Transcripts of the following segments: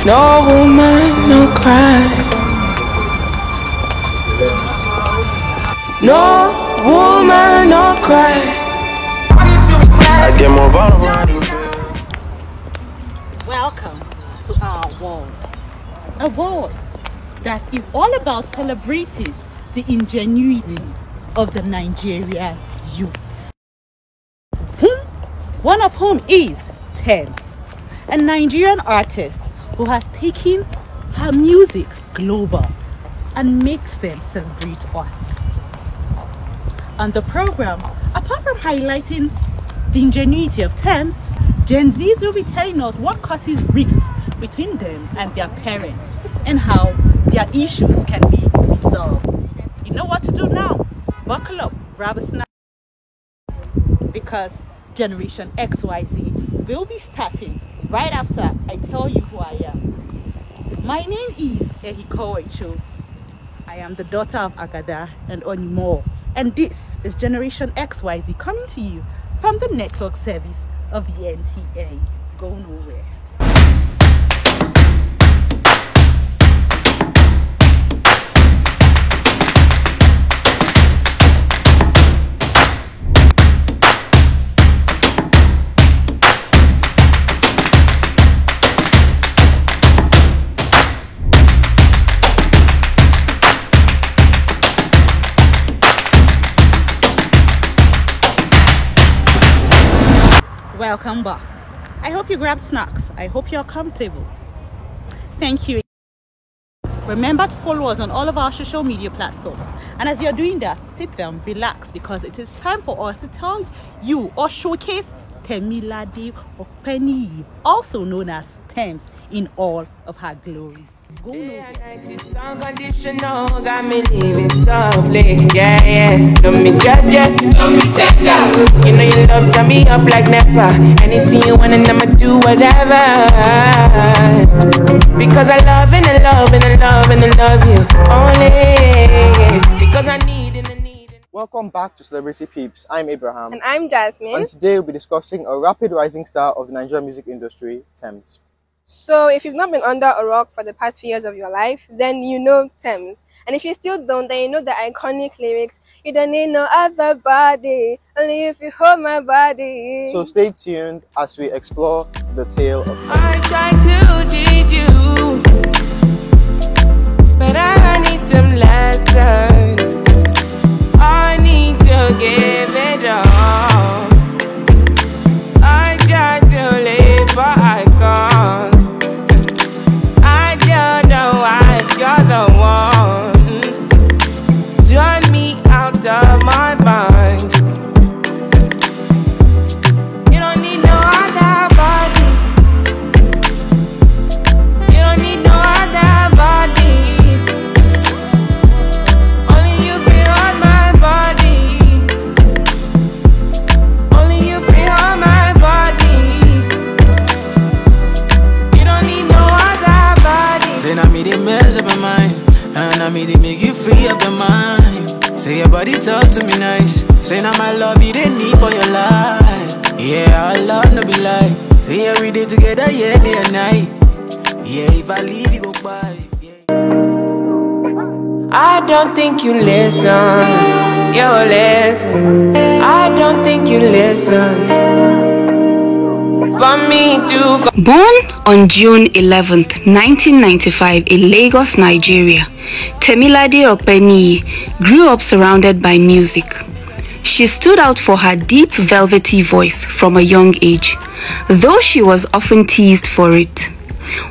No woman, no cry. No woman, no cry. I get more vulnerable. Welcome to our world. A world that is all about celebrating the ingenuity of the Nigerian youth. One of whom is TEMS, a Nigerian artist who has taken her music global and makes them celebrate us. On the program, apart from highlighting the ingenuity of TEMS, Gen Zs will be telling us what causes rifts between them and their parents and how their issues can be resolved. You know what to do now? Buckle up, grab a snack, because Generation XYZ will be starting right after I tell you who I am. My name is Ehiko Echo. I am the daughter of Agada and Onimo, and this is Generation XYZ coming to you from the network service of the NTA. Go nowhere. Welcome back. I hope you grabbed snacks. I hope you're comfortable. Thank you. Remember to follow us on all of our social media platforms. And as you're doing that, sit down, relax, because it is time for us to tell you or showcase Temilade Okpeniyi, also known as TEMS, in all of her glories. Go Unconditional, got me living softly. Yeah, yeah. Love me judge, love me tender. You know you love turn me up like never. Anything you want and I'ma do whatever. Because I love and I love and I love and I love you only. Because I need and I need. Welcome back to Celebrity Peeps. I'm Abraham. And I'm Jasmine. And today we'll be discussing a rapid rising star of the Nigerian music industry, TEMS. So if you've not been under a rock for the past few years of your life, then you know TEMS. And if you still don't, then you know the iconic lyrics, you don't need no other body, only if you hold my body. So stay tuned as we explore the tale of TEMS. I try to teach you, but I need some lessons. I need to give it all. I try to live, but I can't. I don't know why you're the one. Turn me out of my mind. You don't need no other body. You don't need no other body. Only you feel on my body. Only you feel on my body. You don't need no other body. Say now me they mess up my mind, and now me they make you free up your mind. Say your body talk to me nice. Say now my love you didn't need for your life. Yeah, our love no be lie. Say every day together, yeah, day and night. Yeah, if I leave you go by. I don't think you listen. You listen. I don't think you listen. For me to go. Born on June 11th, 1995 in Lagos, Nigeria, Temilade Okpeniyi grew up surrounded by music. She stood out for her deep velvety voice from a young age, though she was often teased for it.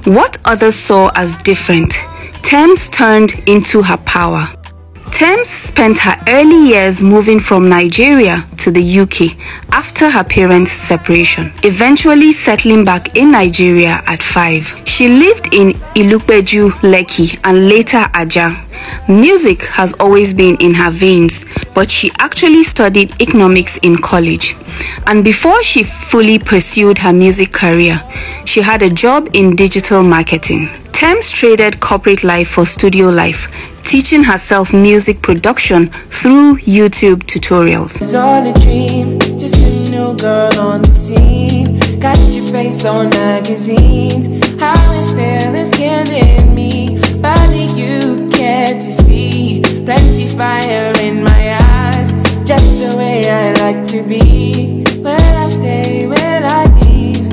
What others saw as different, TEMS turned into her power. TEMS spent her early years moving from Nigeria to the UK after her parents' separation, eventually settling back in Nigeria at 5. She lived in Ilupeju, Lekki, and later Aja. Music has always been in her veins, but she actually studied economics in college. And before she fully pursued her music career, she had a job in digital marketing. TEMS traded corporate life for studio life, teaching herself music production through YouTube tutorials. It's all a dream, just a new girl on the scene. Got your face on magazines. How it feel is killing me. Body you care to see. Plenty fire in my eyes. Just the way I like to be. Will I stay? Will I leave?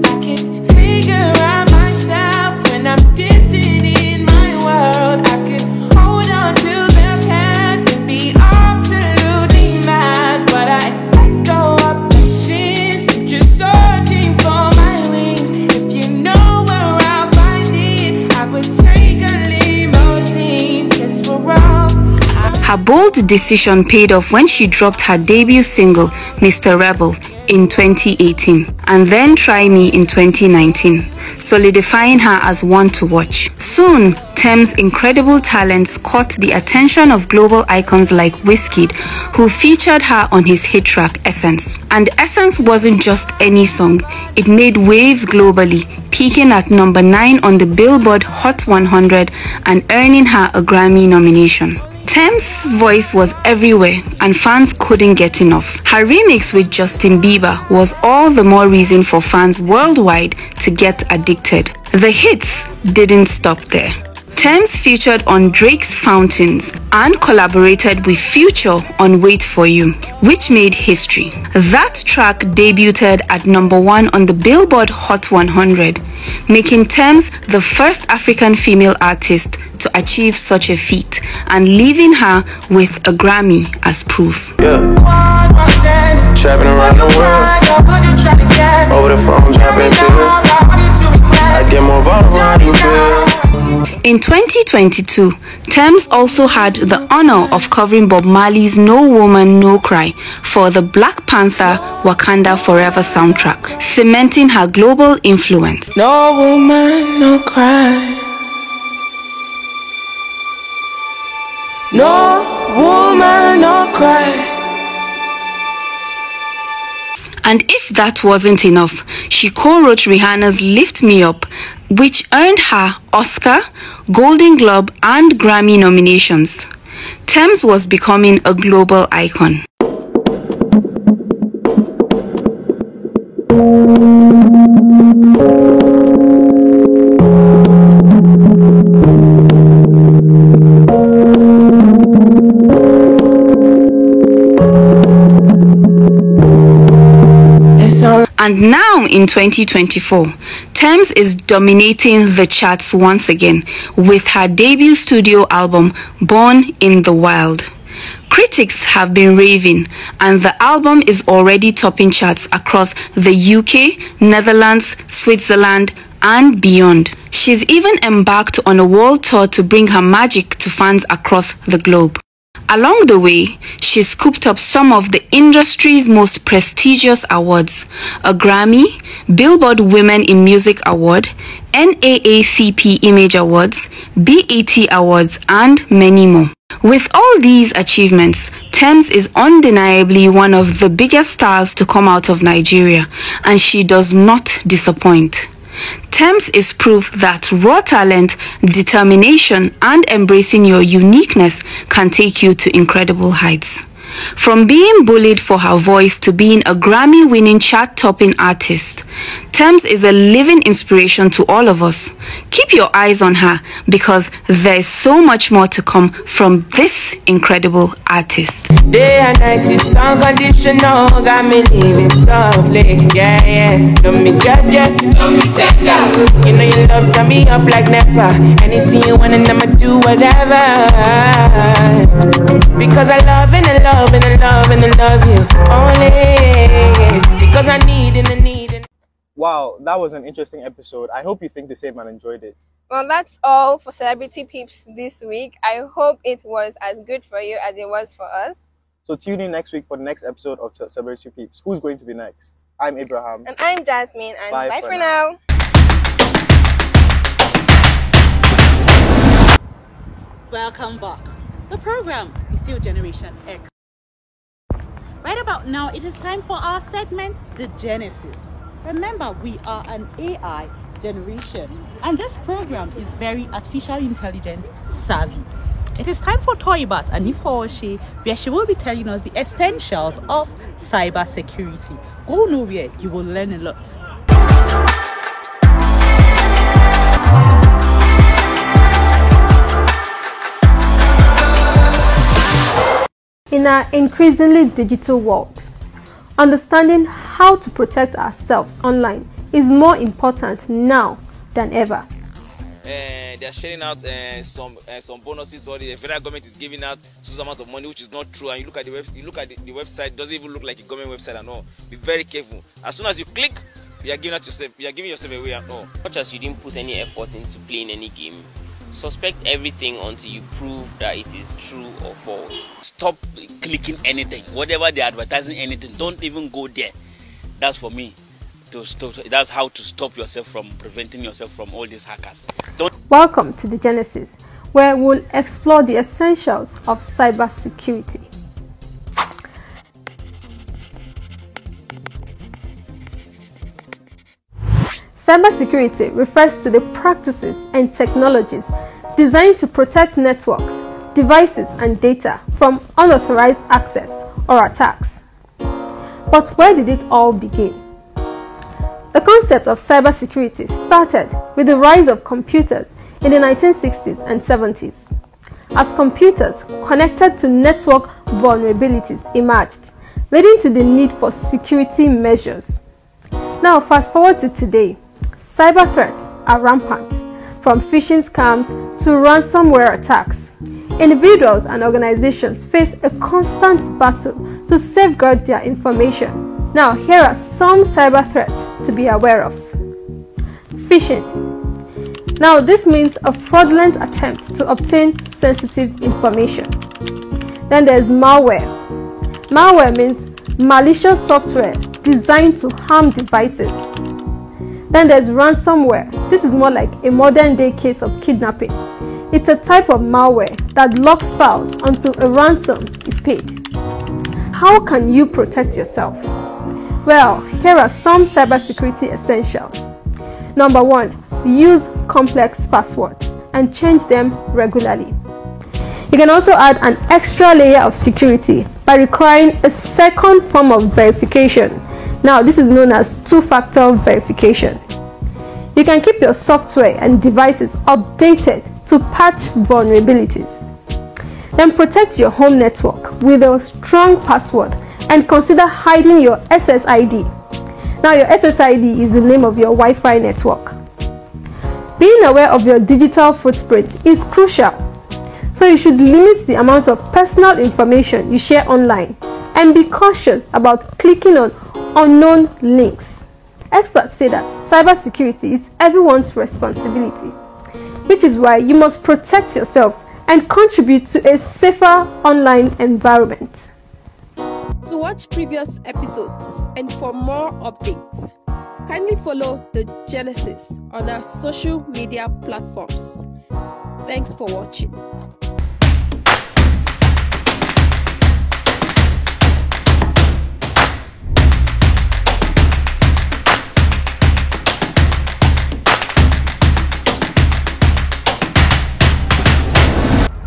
I can figure out myself when I'm distant in my world. I could hold on to the past and be absolutely mad, but I let go of patience, just searching for my wings. If you know where I'll find it, I would take a limousine. Guess we're wrong. Her bold decision paid off when she dropped her debut single, Mr. Rebel, in 2018, and then Try Me in 2019, solidifying her as one to watch. Soon, TEMS' incredible talents caught the attention of global icons like Wizkid, who featured her on his hit track Essence. And Essence wasn't just any song, it made waves globally, peaking at number 9 on the Billboard Hot 100 and earning her a Grammy nomination. TEMS' voice was everywhere and fans couldn't get enough. Her remix with Justin Bieber was all the more reason for fans worldwide to get addicted. The hits didn't stop there. TEMS featured on Drake's Fountains and collaborated with Future on Wait For You, which made history. That track debuted at number 1 on the Billboard Hot 100, making TEMS the first African female artist to achieve such a feat and leaving her with a Grammy as proof. Yeah. Trapping around the world. Over the phone, dropping tears. I get more vulnerable. In 2022, TEMS also had the honor of covering Bob Marley's No Woman, No Cry for the Black Panther Wakanda Forever soundtrack, cementing her global influence. No woman, no cry. No woman, no cry. And if that wasn't enough, she co-wrote Rihanna's Lift Me Up, which earned her Oscar, Golden Globe, and Grammy nominations. TEMS was becoming a global icon. And now in 2024, TEMS is dominating the charts once again with her debut studio album, Born in the Wild. Critics have been raving, and the album is already topping charts across the UK, Netherlands, Switzerland, and beyond. She's even embarked on a world tour to bring her magic to fans across the globe. Along the way, she scooped up some of the industry's most prestigious awards: a Grammy, Billboard Women in Music Award, NAACP Image Awards, BET Awards, and many more. With all these achievements, TEMS is undeniably one of the biggest stars to come out of Nigeria, and she does not disappoint. TEMS is proof that raw talent, determination, and embracing your uniqueness can take you to incredible heights. From being bullied for her voice to being a Grammy-winning chart-topping artist, TEMS is a living inspiration to all of us. Keep your eyes on her because there's so much more to come from this incredible artist. Day and night is unconditional, got me living softly. Yeah, yeah. Don't me judge ya, don't me tender. You know you love turn me up like NEPA. Anything you want and I'ma do whatever. Because I love and I love and I love and I love you only. Because I need and I need and Wow, that was an interesting episode. I hope you think the same and enjoyed it. Well, that's all for Celebrity Peeps this week. I hope it was as good for you as it was for us. So tune in next week for the next episode of Celebrity Peeps. Who's going to be next? I'm Abraham. And I'm Jasmine. And bye for now. Welcome back. The program is still Generation X. Right about now, it is time for our segment, The Genesis. Remember, we are an AI generation, and this program is very artificial intelligence savvy. It is time for Toibat and Ifoshi, where she will be telling us the essentials of cyber security. Go nowhere, you will learn a lot. In our increasingly digital world, understanding how to protect ourselves online is more important now than ever. They are sharing out some bonuses, or the federal government is giving out some amount of money, which is not true. And you look at the website, it doesn't even look like a government website at all. Be very careful. As soon as you click, you are giving yourself away at all. Much as you didn't put any effort into playing any game, suspect everything until you prove that it is true or false. Stop clicking anything, whatever they're advertising, anything. Don't even go there. That's for me. That's how to stop yourself from preventing yourself from all these hackers. Welcome to the Genesis, where we'll explore the essentials of cyber security. Cybersecurity refers to the practices and technologies designed to protect networks, devices, and data from unauthorized access or attacks. But where did it all begin? The concept of cybersecurity started with the rise of computers in the 1960s and 70s, as computers connected to network vulnerabilities emerged, leading to the need for security measures. Now, fast forward to today. Cyber threats are rampant, from phishing scams to ransomware attacks. Individuals and organizations face a constant battle to safeguard their information. Now, here are some cyber threats to be aware of. Phishing. Now, this means a fraudulent attempt to obtain sensitive information. Then there's malware. Malware means malicious software designed to harm devices. Then there's ransomware. This is more like a modern day case of kidnapping. It's a type of malware that locks files until a ransom is paid. How can you protect yourself? Well, here are some cybersecurity essentials. Number 1, use complex passwords and change them regularly. You can also add an extra layer of security by requiring a second form of verification. Now, this is known as two-factor verification. You can keep your software and devices updated to patch vulnerabilities. Then protect your home network with a strong password and consider hiding your SSID. Now, your SSID is the name of your Wi-Fi network. Being aware of your digital footprint is crucial, so you should limit the amount of personal information you share online and be cautious about clicking on unknown links. Experts say that cybersecurity is everyone's responsibility, which is why you must protect yourself and contribute to a safer online environment. To watch previous episodes and for more updates, kindly follow the Genesis on our social media platforms. Thanks for watching.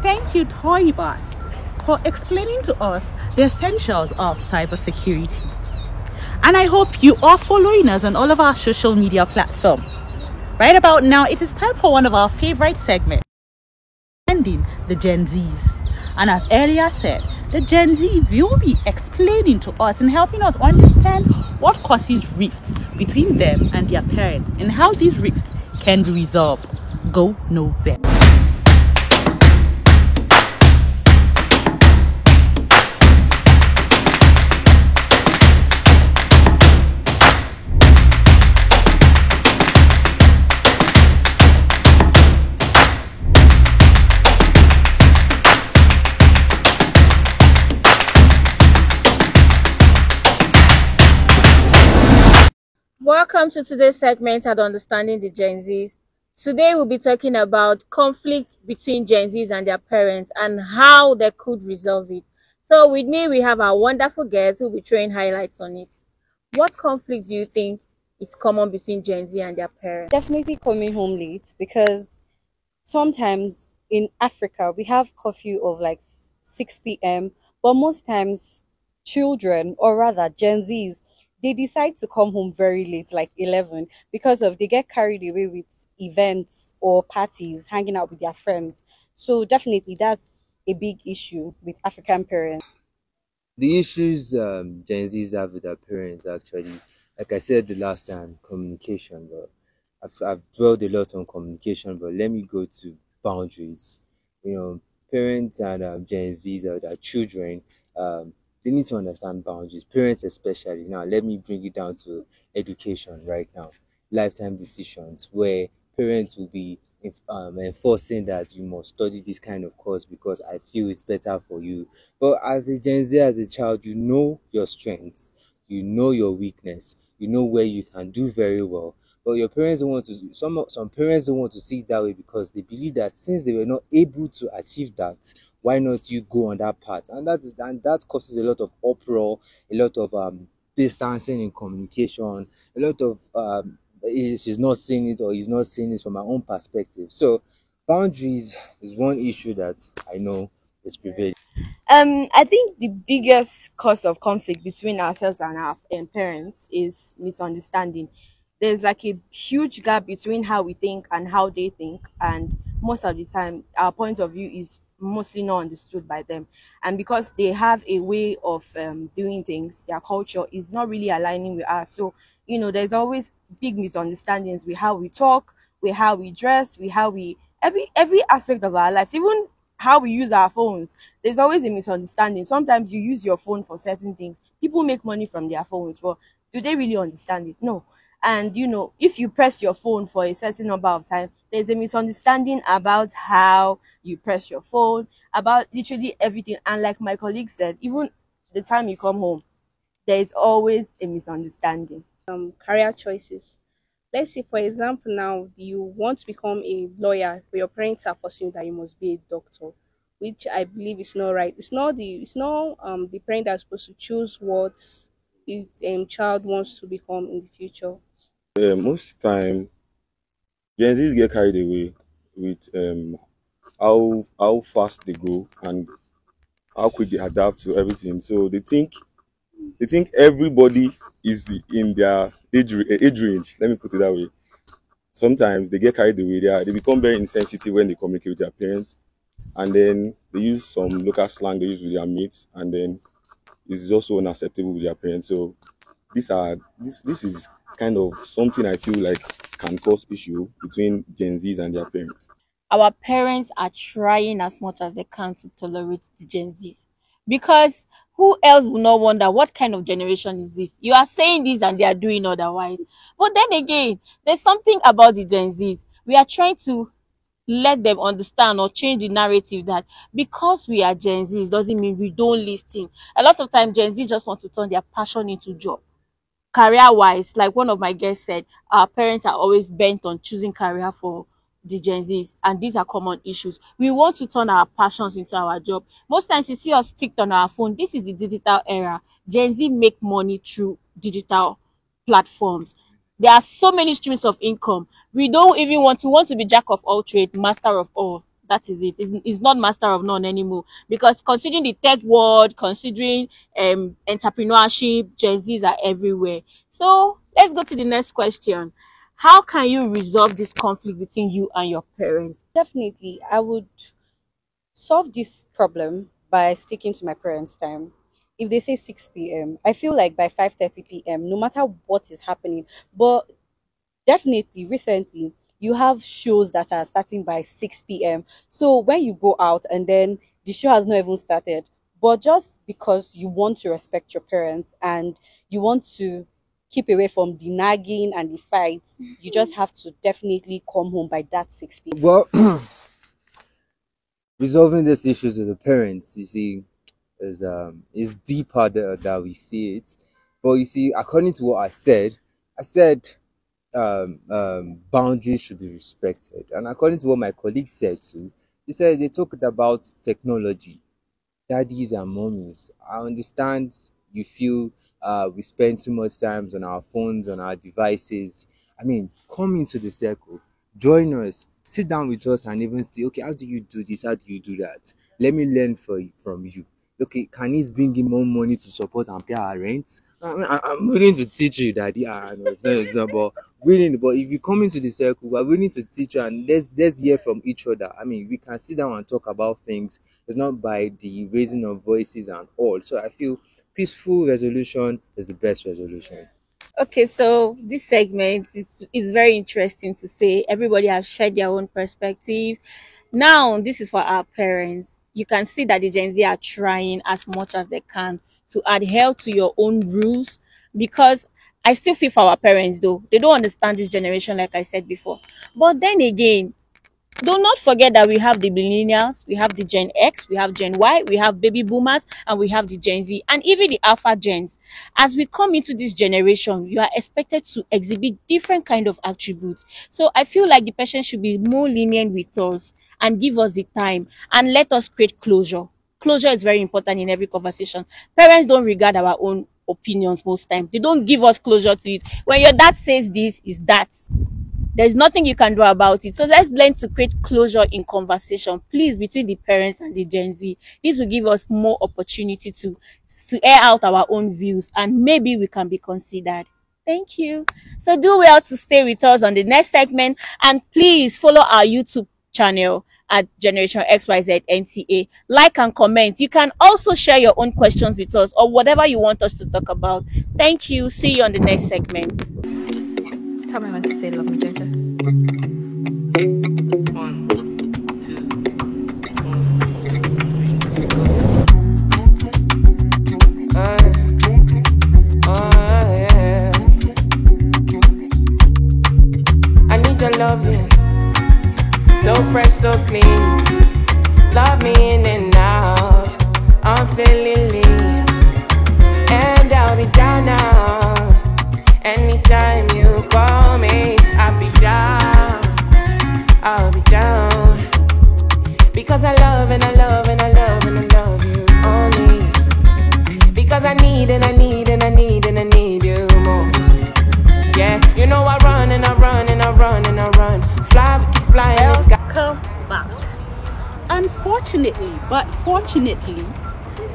Thank you, Toibat, for explaining to us the essentials of cybersecurity. And I hope you are following us on all of our social media platforms. Right about now, it is time for one of our favorite segments, ending the Gen Zs. And as earlier said, the Gen Zs will be explaining to us and helping us understand what causes rifts between them and their parents and how these rifts can be resolved. Go nowhere. Welcome to today's segment at Understanding the Gen Zs. Today we'll be talking about conflict between Gen Zs and their parents and how they could resolve it. So with me we have our wonderful guests who will be throwing highlights on it. What conflict do you think is common between Gen Z and their parents? Definitely coming home late, because sometimes in Africa, we have curfew of like 6 p.m., but most times children, or rather Gen Zs, they decide to come home very late, like 11, because of they get carried away with events or parties, hanging out with their friends. So definitely that's a big issue with African parents. The issues Gen Zs have with their parents actually, like I said the last time, communication. But I've dwelled a lot on communication, but let me go to boundaries. You know, parents and Gen Zs or their children, they need to understand boundaries. Parents especially. Now, let me bring it down to education right now. Lifetime decisions where parents will be enforcing that you must study this kind of course because I feel it's better for you. But as a Gen Z, as a child, you know your strengths, you know your weakness, you know where you can do very well. But your parents don't want to. Some parents don't want to see it that way because they believe that since they were not able to achieve that, why not you go on that path? And that causes a lot of uproar, a lot of distancing in communication, a lot of she's not seeing it or he's not seeing it from my own perspective. So boundaries is one issue that I know is prevailing. I think the biggest cause of conflict between ourselves and our parents is misunderstanding. There's like a huge gap between how we think and how they think, and most of the time, our point of view is mostly not understood by them. And because they have a way of doing things, their culture is not really aligning with us. So, there's always big misunderstandings with how we talk, with how we dress, with how we every aspect of our lives, even how we use our phones. There's always a misunderstanding. Sometimes you use your phone for certain things. People make money from their phones, but do they really understand it? No. And if you press your phone for a certain number of time, there's a misunderstanding about how you press your phone, about literally everything. And like my colleague said, even the time you come home, there is always a misunderstanding. Career choices. Let's say, for example, now you want to become a lawyer, but your parents are forcing you that you must be a doctor, which I believe is not right. It's not the parent that's supposed to choose what his child wants to become in the future. Most time, Gen Zs get carried away with how fast they grow and how quick they adapt to everything. So they think everybody is in their age range. Let me put it that way. Sometimes they get carried away. They become very insensitive when they communicate with their parents, and then they use some local slang they use with their mates, and then it's also unacceptable with their parents. So this is kind of something I feel like can cause issue between Gen Zs and their parents. Our parents are trying as much as they can to tolerate the Gen Zs. Because who else will not wonder what kind of generation is this? You are saying this and they are doing otherwise. But then again, there's something about the Gen Zs. We are trying to let them understand or change the narrative that because we are Gen Zs doesn't mean we don't listen. A lot of times Gen Z just want to turn their passion into job. Career wise, like one of my guests said, our parents are always bent on choosing career for the Gen Zs, and these are common issues. We want to turn our passions into our job. Most times you see us stick on our phone. This is the digital era. Gen Z make money through digital platforms. There are so many streams of income. We don't even want to be jack of all trade, master of all. That is it. It's not master of none anymore. Because considering the tech world, considering entrepreneurship, Gen Zs are everywhere. So let's go to the next question. How can you resolve this conflict between you and your parents? Definitely, I would solve this problem by sticking to my parents' time. If they say 6 p.m., I feel like by 5:30 p.m., no matter what is happening, but definitely recently you have shows that are starting by 6 p.m. So when you go out and then the show has not even started, but just because you want to respect your parents and you want to keep away from the nagging and the fights, you just have to definitely come home by that 6 p.m. Well, resolving these issues with the parents, you see, is deeper that we see it. But you see, according to what I said boundaries should be respected. And according to what my colleague said too, he said they talked about technology, daddies and mommies. I understand you feel we spend too much time on our phones, on our devices. I mean, come into the circle, join us, sit down with us and even see, okay, how do you do this? How do you do that? Let me learn from you. Okay, can it bring in more money to support and pay our rent? I'm willing to teach you, Daddy. No, it's not but willing. But if you come into the circle, we're willing to teach you, and let's hear from each other. I mean, we can sit down and talk about things. It's not by the raising of voices and all. So I feel peaceful resolution is the best resolution. Okay, so this segment, it's very interesting to say everybody has shared their own perspective. Now, this is for our parents. You can see that the Gen Z are trying as much as they can to adhere to your own rules, because I still feel for our parents though. They don't understand this generation, like I said before. But then again, do not forget that we have the millennials, we have the Gen X, we have Gen Y, we have baby boomers, and we have the Gen Z, and even the Alpha Gens. As we come into this generation, you are expected to exhibit different kind of attributes. So I feel like the person should be more lenient with us and give us the time and let us create closure. Closure is very important in every conversation. Parents don't regard our own opinions most times. They don't give us closure to it. When your dad says this, is that. There's nothing you can do about it. So let's learn to create closure in conversation, please, between the parents and the Gen Z. This will give us more opportunity to air out our own views, and maybe we can be considered. Thank you. So do well to stay with us on the next segment, and please follow our YouTube channel at Generation XYZ NTA. Like and comment. You can also share your own questions with us or whatever you want us to talk about. Thank you. See you on the next segment. Tell me when to say love me, Jojo. 1, 2, 1, 2, 3. I need your loving, so fresh, so clean. Love me in and out. I'm feeling lean, and I'll be down now. Anytime you call me, I'll be down. I'll be down. Because I love and I love and I love and I love you only. Because I need and I need and I need and I need you more. Yeah, you know I run and I run and I run and I run. Fly, we can fly in the sky. Come back. Unfortunately, but fortunately,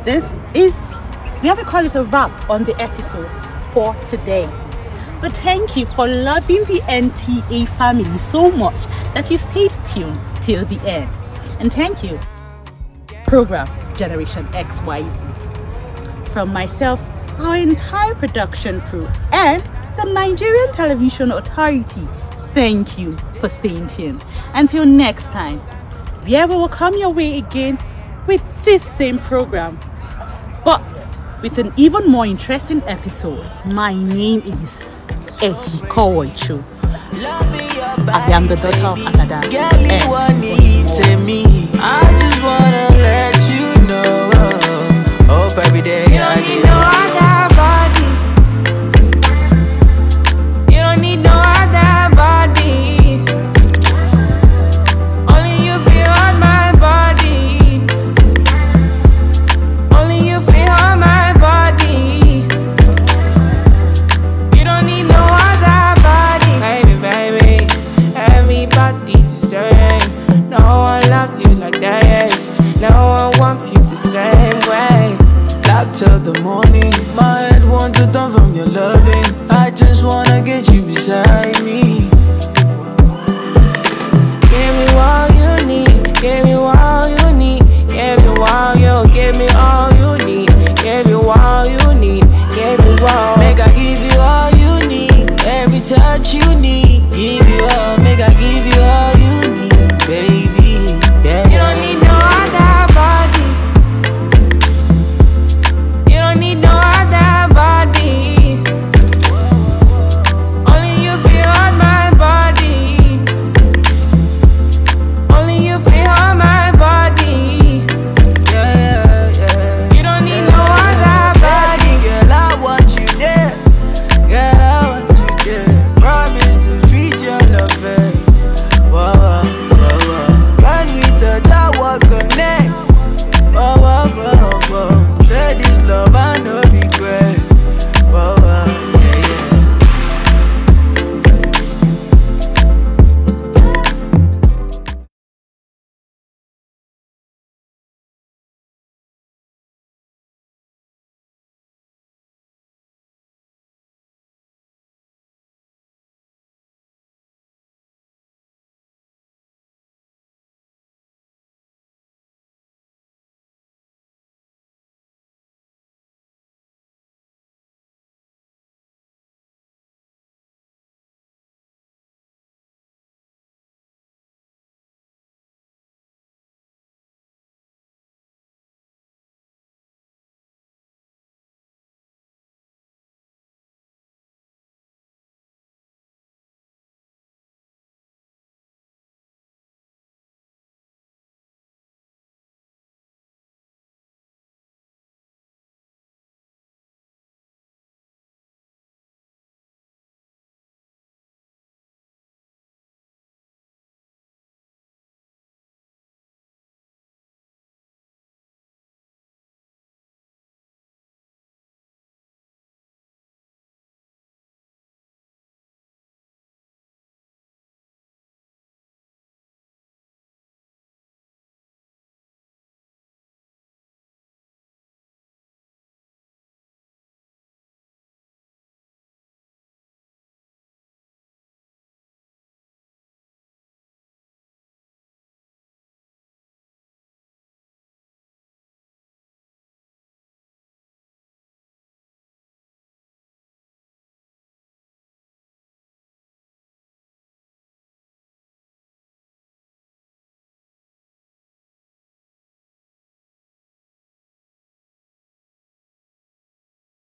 we have to call it a wrap on the episode for today. But thank you for loving the NTA family so much that you stayed tuned till the end. And thank you, program Generation XYZ. From myself, our entire production crew, and the Nigerian Television Authority, thank you for staying tuned. Until next time, we will come your way again with this same program, but with an even more interesting episode. My name is Ehi Kowoichu. I am the daughter of Agada. I just wanna let you know. Hope every day I need no other body. You don't need no other body. Only you feel on my body. Only you feel on my body. You don't need no other body. Baby, everybody's the same. No one loves you like that, yes. No one wants you the same way. Black till the morning, my head won't turn from your love.